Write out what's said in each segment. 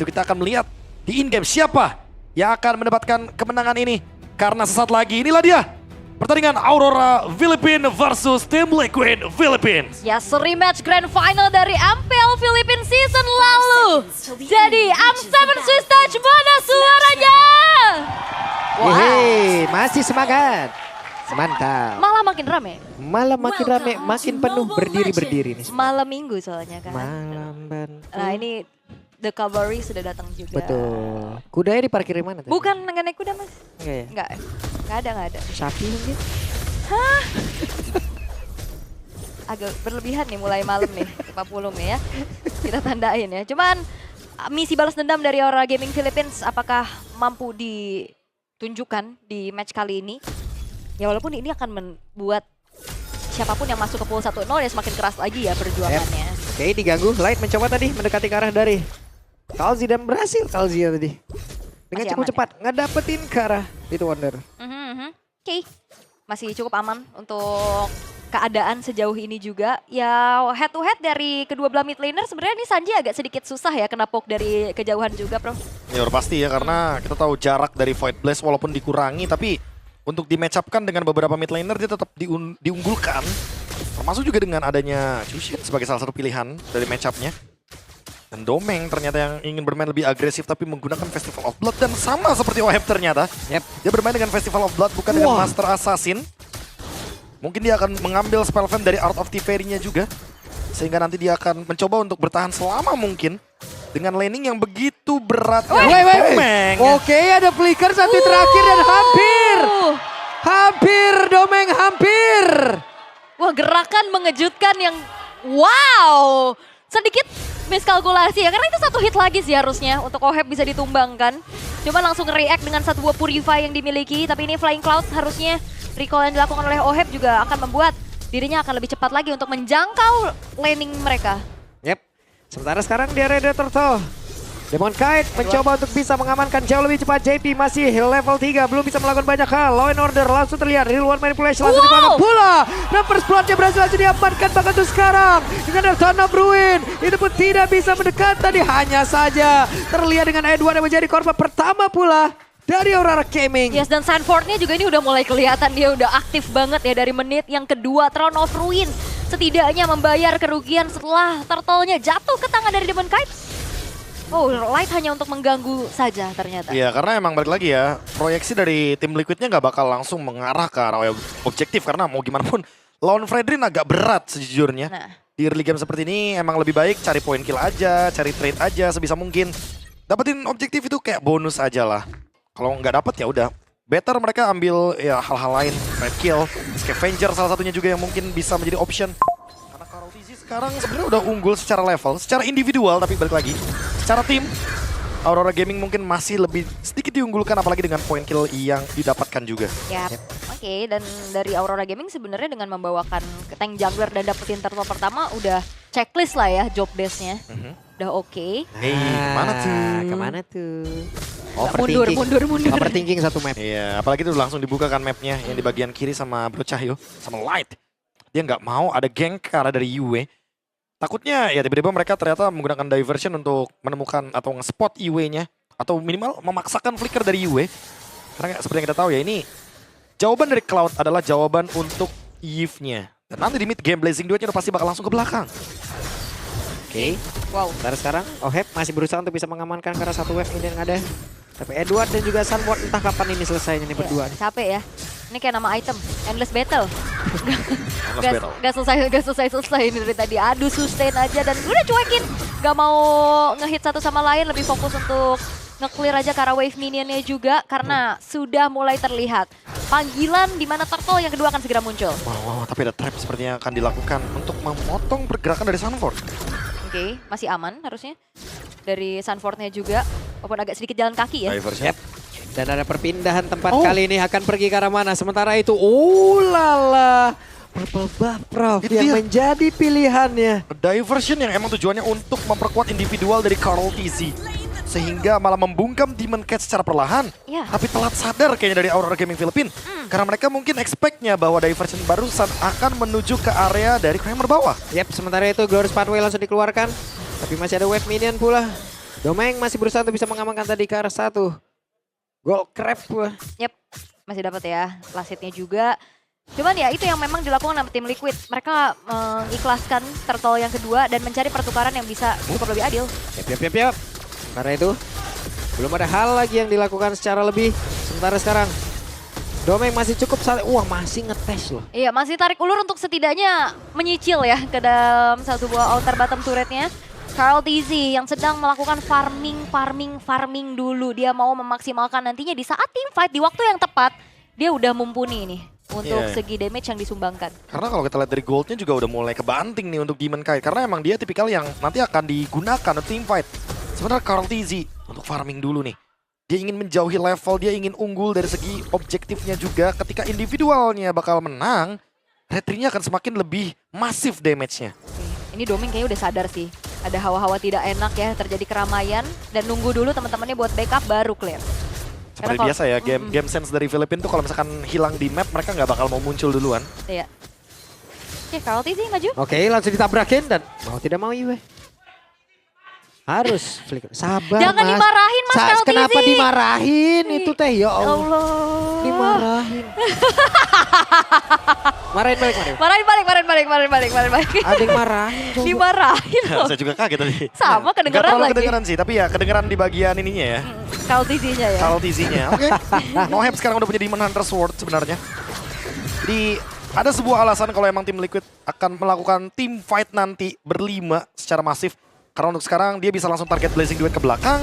Itu kita akan melihat di in-game siapa yang akan mendapatkan kemenangan ini. Karena sesaat lagi inilah dia. Pertandingan Aurora Philippines versus Team Liquid Philippines. Ya, rematch grand final dari MPL Philippines season lalu. Jadi, M7 Swiss Touch, mana suaranya? Yeay, masih semangat. Mantap. Malah makin rame. Malam makin rame, makin penuh berdiri-berdiri nih. Malam minggu soalnya kan. Malam bantu. Nah, ini The Cavalry sudah datang juga. Betul. Kudanya diparkir di mana tadi? Bukan nggak naik kuda, Mas. Enggak ya? Nggak ada. Sapi mungkin? Agak berlebihan nih mulai malam nih, Pak Pulung nih ya. Kita tandain ya. Cuman misi balas dendam dari Aurora Gaming Philippines apakah mampu ditunjukkan di match kali ini? Ya walaupun ini akan membuat siapapun yang masuk ke pool 1-0 ya semakin keras lagi ya perjuangannya. Oke, diganggu. Light mencoba tadi mendekati ke arah dari Kalzi dan berhasil Kalzi ya tadi. Dengan Masih cukup aman cepat ngedapetin ke arah itu Wonder. Oke, masih cukup aman untuk keadaan sejauh ini juga. Ya head to head dari kedua belah mid laner sebenarnya ini Sanji agak sedikit susah ya kena poke dari kejauhan juga, Bro. Ya udah pasti ya, karena kita tahu jarak dari Void Blast walaupun dikurangi, tapi untuk di match up kan dengan beberapa mid laner dia tetap diunggulkan. Termasuk juga dengan adanya Jushin sebagai salah satu pilihan dari match up-nya. Dan Domeng ternyata yang ingin bermain lebih agresif tapi menggunakan Festival of Blood. Dan sama seperti Oheb ternyata. Dia bermain dengan Festival of Blood bukan dengan Master Assassin. Mungkin dia akan mengambil spell fan dari Art of Thievery-nya juga. Sehingga nanti dia akan mencoba untuk bertahan selama mungkin. Dengan laning yang begitu berat. Domeng. Oke, ada flicker satu terakhir dan hampir Domeng hampir. Wah, gerakan mengejutkan yang wow. Sedikit miskalkulasi ya, karena itu satu hit lagi sih harusnya untuk Oheb bisa ditumbangkan. Cuma langsung react dengan satu buah Purify yang dimiliki, tapi ini Flying Cloud harusnya recall yang dilakukan oleh Oheb juga akan membuat dirinya akan lebih cepat lagi untuk menjangkau laning mereka. Sementara sekarang di area Turtle. Demon Kite mencoba untuk bisa mengamankan jauh lebih cepat. JP masih level 3, belum bisa melakukan banyak hal. Law and Order langsung terlihat, real one manipulation langsung dibangun pula. Dan first blood-nya berhasil langsung diamankan bahkan tuh sekarang. Dengan Ton of Ruin, itu pun tidak bisa mendekat tadi. Hanya saja terlihat dengan Edward yang menjadi korban pertama pula dari Aurora Gaming. Yes, dan Sanford-nya juga ini udah mulai kelihatan dia udah aktif banget ya dari menit yang kedua. Throne of Ruin setidaknya membayar kerugian setelah turtle-nya jatuh ke tangan dari Demon Kite. Oh, Light hanya untuk mengganggu saja ternyata. Iya, karena emang balik lagi ya, proyeksi dari tim Liquidnya nggak bakal langsung mengarah ke arah objektif. Karena mau gimana pun, lawan Fredrin agak berat sejujurnya. Di early game seperti ini emang lebih baik cari point kill aja, cari trade aja sebisa mungkin. Dapetin objektif itu kayak bonus aja lah. Kalau nggak dapet ya udah, better mereka ambil ya hal-hal lain. Red kill, Scavenger salah satunya juga yang mungkin bisa menjadi option. Karena KarLTZ sekarang sebenarnya udah unggul secara level, secara individual tapi balik lagi. Secara tim, Aurora Gaming mungkin masih lebih sedikit diunggulkan apalagi dengan point kill yang didapatkan juga. Oke, dan dari Aurora Gaming sebenarnya dengan membawakan tank jungler dan dapetin turtle pertama udah checklist lah ya job desk-nya. Udah oke. Kemana tuh? Mundur. Overthinking satu map. Iya, apalagi itu langsung dibuka kan mapnya yang di bagian kiri sama Bro Cahyo, sama Light. Dia nggak mau ada gank ke arah dari Yue. Takutnya ya tiba-tiba mereka ternyata menggunakan diversion untuk menemukan atau nge-spot Yue-nya. Atau minimal memaksakan flicker dari Yue. Karena seperti yang kita tahu ya ini jawaban dari Cloud adalah jawaban untuk Yve-nya. Dan nanti di mid game Blazing Duet-nya udah pasti bakal langsung ke belakang. Oke. Wow. Sekarang Oheb masih berusaha untuk bisa mengamankan karena satu wave ini yang ada. Tapi Edward dan juga Sunward entah kapan ini selesainya nih berdua. Capek ya. Ini kayak nama item, Endless Battle. Gak selesai ini dari tadi. Aduh, sustain aja dan udah cuekin. Gak mau ngehit satu sama lain, lebih fokus untuk nge-clear aja ke arah wave minionnya juga. Karena sudah mulai terlihat panggilan di mana turtle yang kedua akan segera muncul. Wow, tapi ada trap sepertinya akan dilakukan untuk memotong pergerakan dari Sunford. Oke, masih aman harusnya. Dari Sunford-nya juga, walaupun agak sedikit jalan kaki ya. Dan ada perpindahan tempat kali ini akan pergi ke arah mana. Sementara itu, lala. Purple buff, Prof, yang menjadi pilihannya. Diversion yang emang tujuannya untuk memperkuat individual dari KarLTZ. Sehingga malah membungkam Demon Cat secara perlahan. Tapi telat sadar kayaknya dari Aurora Gaming Philippines. Karena mereka mungkin expect-nya bahwa diversion barusan akan menuju ke area dari Kramer bawah. Sementara itu Glorious Pathway langsung dikeluarkan. Tapi masih ada wave minion pula. Domeng masih berusaha untuk bisa mengamankan tadi ke arah satu. Gol crab. Yep, masih dapat ya. Last hitnya juga. Cuman ya itu yang memang dilakukan sama tim Liquid. Mereka mengikhlaskan turtle yang kedua dan mencari pertukaran yang bisa cukup lebih adil. Yap. Karena itu belum ada hal lagi yang dilakukan secara lebih. Sementara sekarang Domeng masih cukup wah masih ngetes loh. Iya, masih tarik ulur untuk setidaknya menyicil ya ke dalam satu buah outer bottom turretnya. Karl TZ yang sedang melakukan farming dulu. Dia mau memaksimalkan nantinya di saat team fight di waktu yang tepat. Dia udah mumpuni nih untuk segi damage yang disumbangkan. Karena kalau kita lihat dari goldnya juga udah mulai kebanting nih untuk Demon Kite. Karena emang dia tipikal yang nanti akan digunakan untuk team fight. Sementara Karl TZ untuk farming dulu nih. Dia ingin menjauhi level, dia ingin unggul dari segi objektifnya juga. Ketika individualnya bakal menang, retry-nya akan semakin lebih masif damage-nya. Ini Domeng kayaknya udah sadar sih. Ada hawa-hawa tidak enak ya, terjadi keramaian. Dan nunggu dulu teman-temannya buat backup baru clear. Seperti biasa ya, game sense dari Filipina tuh kalau misalkan hilang di map, mereka nggak bakal mau muncul duluan. Iya. Oke, Karl TZ maju. Oke, langsung ditabrakin dan mau tidak mau Iwe. Harus flicker. Sabar Jangan mas. dimarahin mas Karl TZ. Kenapa dimarahin itu teh ya Allah. Dimarahin. Marahin balik. Marahin balik. Ada yang marahin. Coba. Dimarahin loh. Saya juga kaget tadi. Sama kedengeran Nggak terlalu lagi. kedengeran sih, tapi ya kedengeran di bagian ininya ya. Karl TZ-nya ya. Karl TZ-nya. Oke. Noheb sekarang udah punya Demon Hunter Sword sebenarnya. Jadi ada sebuah alasan kalau emang tim Liquid akan melakukan team fight nanti berlima secara masif. Karena untuk sekarang dia bisa langsung target Blazing Duet ke belakang.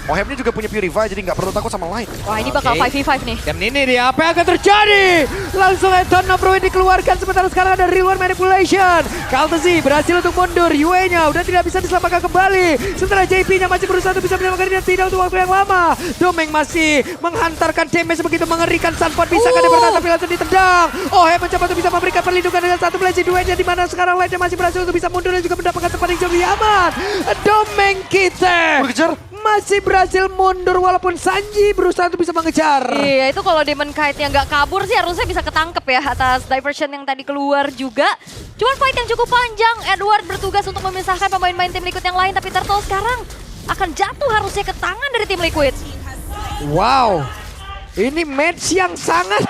Ohebnya juga punya Purify jadi nggak perlu takut sama Light. Wah ini bakal 5v5 nih. Dan ini dia apa yang akan terjadi? Langsung Eton of Ruin dikeluarkan sementara sekarang ada Real One Manipulation. Kaltezi berhasil untuk mundur, Yue-nya udah tidak bisa diselamatkan kembali. Sementara JP-nya masih berusaha untuk bisa menyelamatkan dia tidak untuk waktu yang lama. Domeng masih menghantarkan damage begitu mengerikan. Sunpot bisa kan bertahan tapi langsung ditendang. Oheb mencoba untuk bisa memberikan perlindungan dengan satu Blazing Duet-nya di mana sekarang Light-nya masih berhasil untuk bisa mundur dan juga mendapatkan tempat yang jauh lebih aman. Domeng kita Kejar. masih berhasil mundur walaupun Sanji berusaha untuk bisa mengejar. Iya itu kalau Demon Kite-nya nggak kabur sih harusnya bisa ketangkep ya atas diversion yang tadi keluar juga. Cuman fight yang cukup panjang, Edward bertugas untuk memisahkan pemain-pemain tim Liquid yang lain. Tapi Turtle sekarang akan jatuh harusnya ke tangan dari tim Liquid. Wow, ini match yang sangat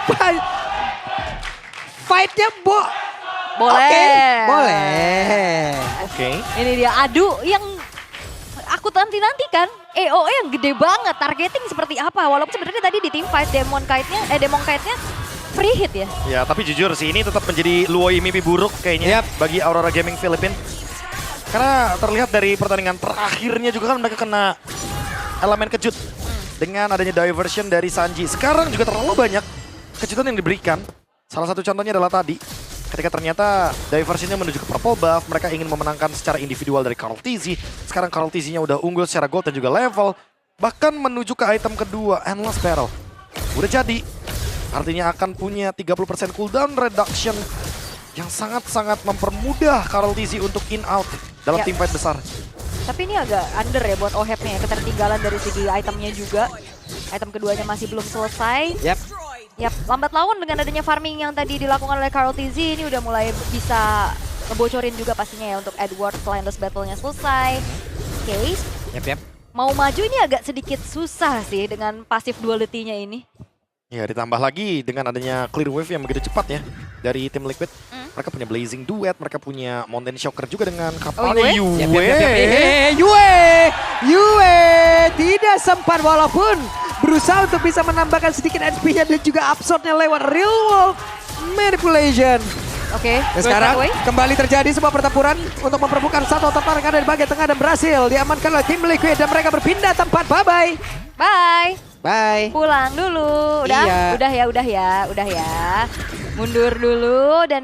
Fight-nya Boleh. Oke, boleh. Oke. Ini dia adu yang aku nanti-nantikan. EOE yang gede banget, targeting seperti apa. Walaupun sebenarnya tadi di team fight Demon Kite-nya free hit ya. Ya tapi jujur sih ini tetap menjadi luoi mimpi buruk kayaknya bagi Aurora Gaming Philippines. Karena terlihat dari pertandingan terakhirnya juga kan mereka kena elemen kejut. Dengan adanya diversion dari Sanji. Sekarang juga terlalu banyak kejutan yang diberikan. Salah satu contohnya adalah tadi. Ketika ternyata diversionnya menuju ke purple buff, mereka ingin memenangkan secara individual dari Karl TZ. Sekarang Karl TZ-nya udah unggul secara gold dan juga level. Bahkan menuju ke item kedua, Endless Barrel. Udah jadi. Artinya akan punya 30% cooldown reduction yang sangat-sangat mempermudah Karl TZ untuk in-out dalam team fight besar. Tapi ini agak under ya buat Oheb nih, ketertinggalan dari segi itemnya juga. Item keduanya masih belum selesai. Yap, lambat laun dengan adanya farming yang tadi dilakukan oleh Karl TZ ini udah mulai bisa ngebocorin juga pastinya ya untuk Edward setelah Endless Battle-nya selesai. Oke, mau maju ini agak sedikit susah sih dengan pasif duality-nya ini. Ya ditambah lagi dengan adanya clear wave yang begitu cepat ya dari tim Liquid. Mereka punya Blazing Duet, mereka punya Mountain Shocker juga dengan kapalnya Yue tidak sempat walaupun berusaha untuk bisa menambahkan sedikit HP-nya dan juga absorbnya lewat Real World Manipulation. Oke, Dan sekarang kembali terjadi sebuah pertempuran untuk memperebutkan satu otot yang ada di bagian tengah dan berhasil diamankan oleh tim Liquid dan mereka berpindah tempat. Bye-bye. Bye. Bye. Pulang dulu. Udah, Iya. udah ya. Mundur dulu dan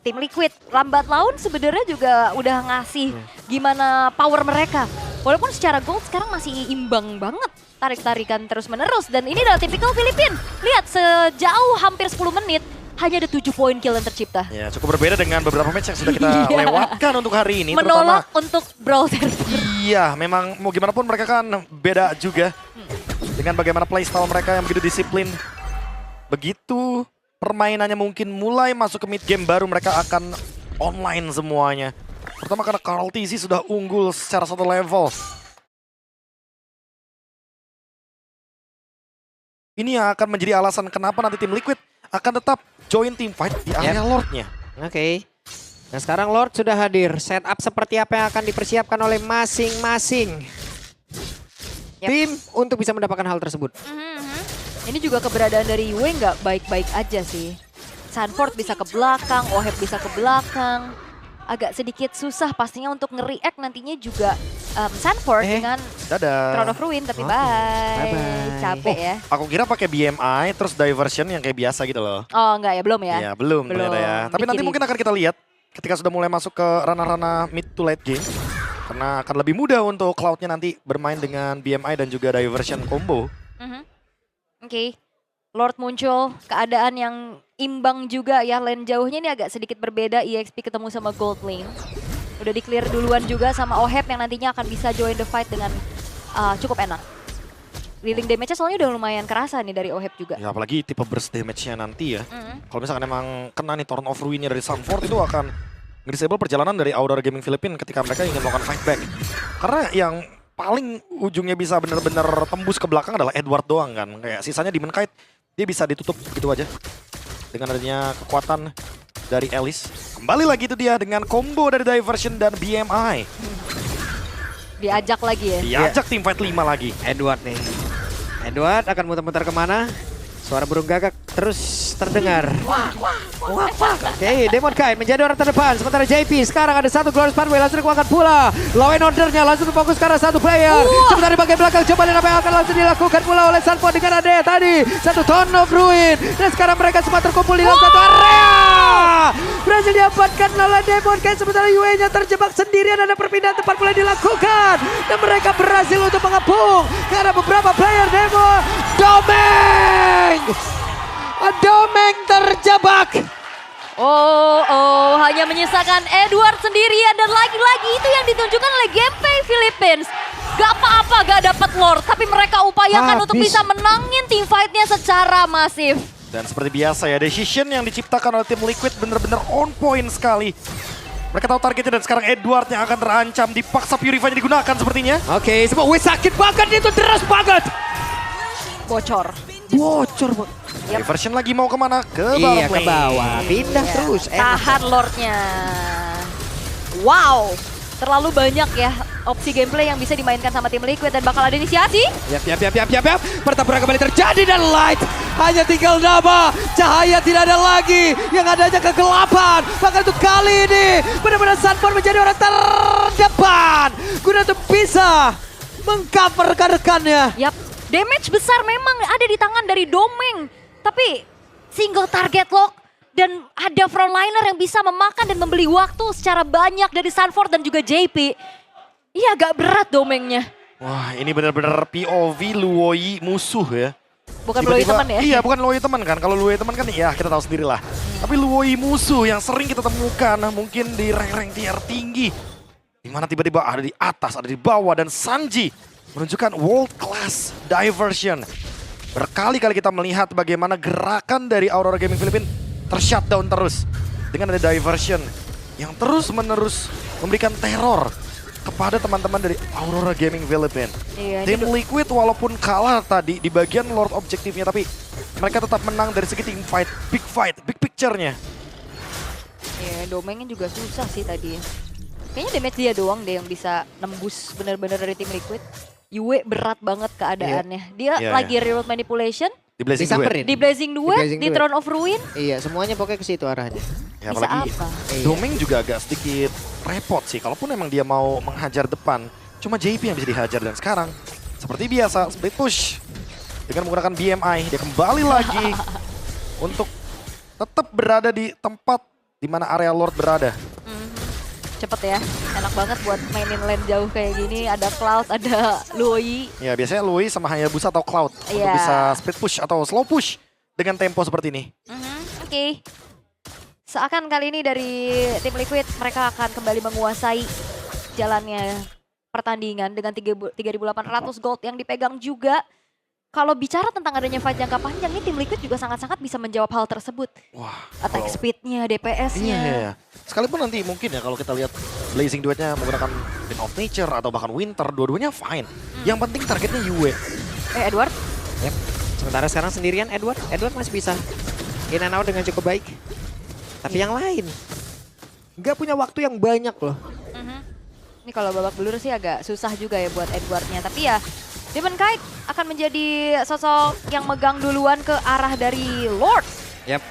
tim Liquid lambat laun sebenarnya juga udah ngasih gimana power mereka. Walaupun secara gold sekarang masih imbang banget. Tarik-tarikan terus-menerus dan ini adalah tipikal Filipina. Lihat sejauh hampir 10 menit hanya ada 7 poin kill yang tercipta. Ya cukup berbeda dengan beberapa match yang sudah kita lewatkan untuk hari ini. Menolak untuk Brawl Server. Iya, memang mau gimana pun mereka kan beda juga. Dengan bagaimana playstyle mereka yang begitu disiplin. Begitu permainannya mungkin mulai masuk ke mid game baru mereka akan online semuanya. Pertama karena Karl TZ sudah unggul secara satu level. ini yang akan menjadi alasan kenapa nanti tim Liquid akan tetap join team fight di area Lordnya. Oke. Nah sekarang Lord sudah hadir. Setup seperti apa yang akan dipersiapkan oleh masing-masing tim untuk bisa mendapatkan hal tersebut. Ini juga keberadaan dari Yue nggak baik-baik aja sih. Sanford bisa ke belakang, Oheb bisa ke belakang. Agak sedikit susah pastinya untuk nge-react nantinya juga Sanford dengan Dadah. Throne of Ruin, tapi bye. Bye-bye. Capek ya. Aku kira pakai BMI terus diversion yang kayak biasa gitu loh. Oh enggak ya, belum ya? Ya belum ternyata ya. Tapi nanti Mikirin. mungkin akan kita lihat ketika sudah mulai masuk ke ranah-ranah mid to late game. Karena akan lebih mudah untuk Cloud-nya nanti bermain dengan BMI dan juga diversion combo. Oke. Lord muncul, keadaan yang imbang juga ya. Lane jauhnya ini agak sedikit berbeda, EXP ketemu sama Gold Lane. Udah di-clear duluan juga sama Oheb yang nantinya akan bisa join the fight dengan cukup enak. Healing damage-nya soalnya udah lumayan kerasa nih dari Oheb juga. Ya apalagi tipe burst damage-nya nanti ya. Kalau misalkan emang kena nih Torn of Ruin-nya dari Sanford itu akan nge-disable perjalanan dari Aurora Gaming Philippines ketika mereka ingin melakukan fight back. Karena yang paling ujungnya bisa bener-bener tembus ke belakang adalah Edward doang kan. Kayak sisanya Demon Knight dia bisa ditutup gitu aja. Dengan adanya kekuatan dari Alice. Kembali lagi itu dia dengan combo dari Diversion dan BMI. Diajak lagi ya. Diajak tim fight 5 lagi. Edward nih. Edward akan muter-muter kemana? Suara burung gagak terus terdengar. Oke, Demon Knight menjadi orang terdepan. Sementara JP sekarang ada satu Glorious Pathway langsung dikeluarkan pula. Law and Order-nya langsung fokus karena satu player. Sementara di bagian belakang coba lihat apa yang akan langsung dilakukan pula oleh Sanford dengan Ade tadi. Satu Throne of Ruin. Dan sekarang mereka semua terkumpul di dalam satu area. Berhasil diamankan oleh Demon Knight. Sementara UE-nya terjebak sendirian. Ada perpindahan tempat mulai dilakukan. Dan mereka berhasil untuk mengepung. Karena beberapa player Demon Domeng. Domeng terjebak. Oh, hanya menyisakan Edward sendirian dan lagi-lagi itu yang ditunjukkan oleh Gameplay Philippines. Gak apa-apa gak dapat Lord, tapi mereka upayakan untuk bisa menangin team fight-nya secara masif. Dan seperti biasa ya, decision yang diciptakan oleh tim Liquid bener-bener on point sekali. Mereka tahu targetnya dan sekarang Edward yang akan terancam, dipaksa Purify-nya digunakan sepertinya. Oke, semua sakit banget itu, deras banget. Bocor. Diversion lagi mau kemana? Ke bawah. Iya, ke bawah. Pindah terus. Tahan Lordnya. Wow. Terlalu banyak ya opsi gameplay yang bisa dimainkan sama tim Liquid dan bakal ada inisiasi. Yap. Pertempuran kembali terjadi dan Light hanya tinggal nama. Cahaya tidak ada lagi. Yang ada aja kegelapan. Bahkan untuk kali ini benar-benar Sanford menjadi orang terdepan. Guna untuk bisa mengcover rekan-rekannya. Yap. Damage besar memang ada di tangan dari Domeng. Tapi single target lock dan ada frontliner yang bisa memakan dan membeli waktu secara banyak dari Sanford dan juga JP. Iya agak berat Domengnya. Wah ini benar-benar POV Luoi musuh ya. Bukan Luoi teman ya? Iya bukan Luoi teman kan. Kalau Luoi teman kan ya kita tahu sendiri lah. Tapi Luoi musuh yang sering kita temukan mungkin di rank-rank tier tinggi. Dimana tiba-tiba ada di atas, ada di bawah dan Sanji menunjukkan world class diversion. Berkali-kali kita melihat bagaimana gerakan dari Aurora Gaming Philippines tershutdown terus. Dengan ada diversion yang terus-menerus memberikan teror kepada teman-teman dari Aurora Gaming Philippines. Iya, Tim Liquid walaupun kalah tadi di bagian Lord objektifnya, tapi mereka tetap menang dari segi team fight, big picture-nya. Iya, Domengnya juga susah sih tadi. Kayaknya damage dia doang deh yang bisa nembus benar-benar dari tim Liquid. Yue berat banget keadaannya. Dia lagi reroll manipulation. Di Blazing Duet. Di Blazing Duet, di Throne of Ruin. Iya, semuanya pokoknya ke situ arahnya. Ya, Bisa apalagi apa? Domeng juga agak sedikit repot sih. Kalaupun emang dia mau menghajar depan, cuma JP yang bisa dihajar. Dan sekarang, seperti biasa, split push. Dengan menggunakan BMI, dia kembali lagi untuk tetap berada di tempat di mana area Lord berada. Cepet ya, enak banget buat mainin lane jauh kayak gini. Ada Cloud, ada Luoi. Ya biasanya Luoi sama Hayabusa atau Cloud untuk bisa split push atau slow push dengan tempo seperti ini. Oke. Seakan kali ini dari tim Liquid mereka akan kembali menguasai jalannya pertandingan dengan 3.800 gold yang dipegang juga. Kalau bicara tentang adanya fight jangka panjang ini tim Liquid juga sangat-sangat bisa menjawab hal tersebut. Wah, attack speed-nya, DPS-nya. Iya. Sekalipun nanti mungkin ya kalau kita lihat Blazing Duetnya menggunakan Wind of Nature atau bahkan Winter, dua-duanya fine. Yang penting targetnya Yue. Yep. Sementara sekarang sendirian Edward masih bisa in and out dengan cukup baik. Tapi yang lain nggak punya waktu yang banyak loh. Ini kalau babak belur sih agak susah juga ya buat Edwardnya. Tapi ya Demon Kite akan menjadi sosok yang megang duluan ke arah dari Lord. Yap.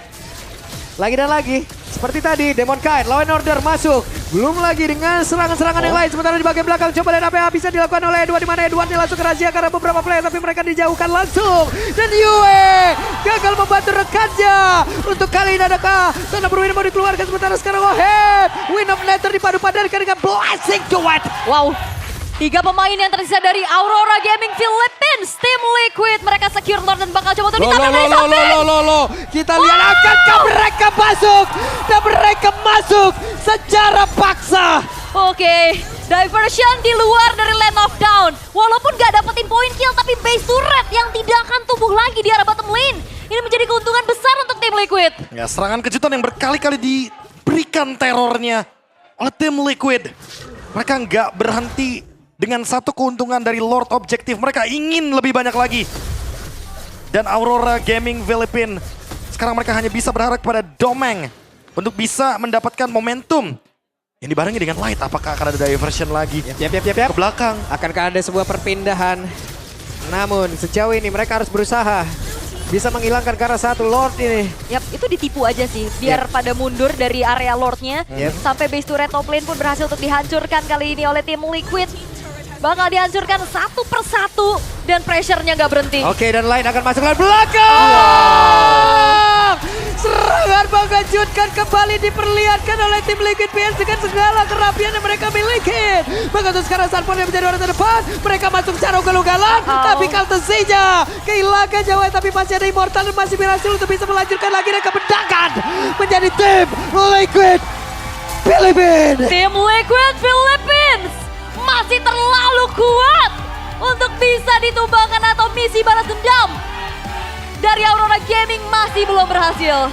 Lagi dan lagi, seperti tadi Demon Kite, Law and Order masuk. Belum lagi dengan serangan-serangan yang lain. Sementara di bagian belakang coba lihat apa yang bisa dilakukan oleh Edward. Dimana Edward langsung ke rahasia karena beberapa player. Tapi mereka dijauhkan langsung. Dan Yue gagal membantu rekannya. Untuk kali ini adakah Thunder Berwin mau dikeluarkan. Sementara sekarang Win of Nether dipadu-padankan dengan Blessing Duet. Wow. 3 pemain yang tersisa dari Aurora Gaming Philippines, Team Liquid. Mereka secure Lord dan bakal coba untuk ditangkap dari samping. Kita lihat akankah mereka masuk. Dan mereka masuk secara paksa. Oke, diversion di luar dari Land of Down. Walaupun gak dapetin poin kill, tapi base turret yang tidak akan tumbuh lagi di arah bottom lane. Ini menjadi keuntungan besar untuk Team Liquid. Ya, serangan kejutan yang berkali-kali diberikan terornya oleh Team Liquid. Mereka nggak berhenti dengan satu keuntungan dari Lord Objektif. Mereka ingin lebih banyak lagi. Dan Aurora Gaming Philippines, sekarang mereka hanya bisa berharap kepada Domeng untuk bisa mendapatkan momentum. Yang dibarengi dengan Light, apakah akan ada diversion lagi? Yap. Ke belakang. Akankah ada sebuah perpindahan? Namun sejauh ini mereka harus berusaha bisa menghilangkan ke arah satu Lord ini. Yap, itu ditipu aja sih. Biar pada mundur dari area Lordnya. Sampai base turret top lane pun berhasil untuk dihancurkan kali ini oleh Team Liquid. Bakal dihancurkan satu persatu dan pressure-nya nggak berhenti. Oke, dan Light akan masuk ke belakang. Serangan mengejutkan kembali diperlihatkan oleh Tim Liquid PS dengan segala kerapian yang mereka miliki. Begitu sekarang Sanford yang menjadi orang terdepan. Mereka masuk secara ugal-ugalan. Tapi Kaltesinya kehilangan nyawa. Tapi masih ada Immortal dan masih berhasil untuk bisa melanjutkan lagi dan kemenangan menjadi Tim Liquid Philippines. Tim Liquid Philippines masih terlalu kuat untuk bisa ditumbangkan atau misi balas dendam dari Aurora Gaming masih belum berhasil.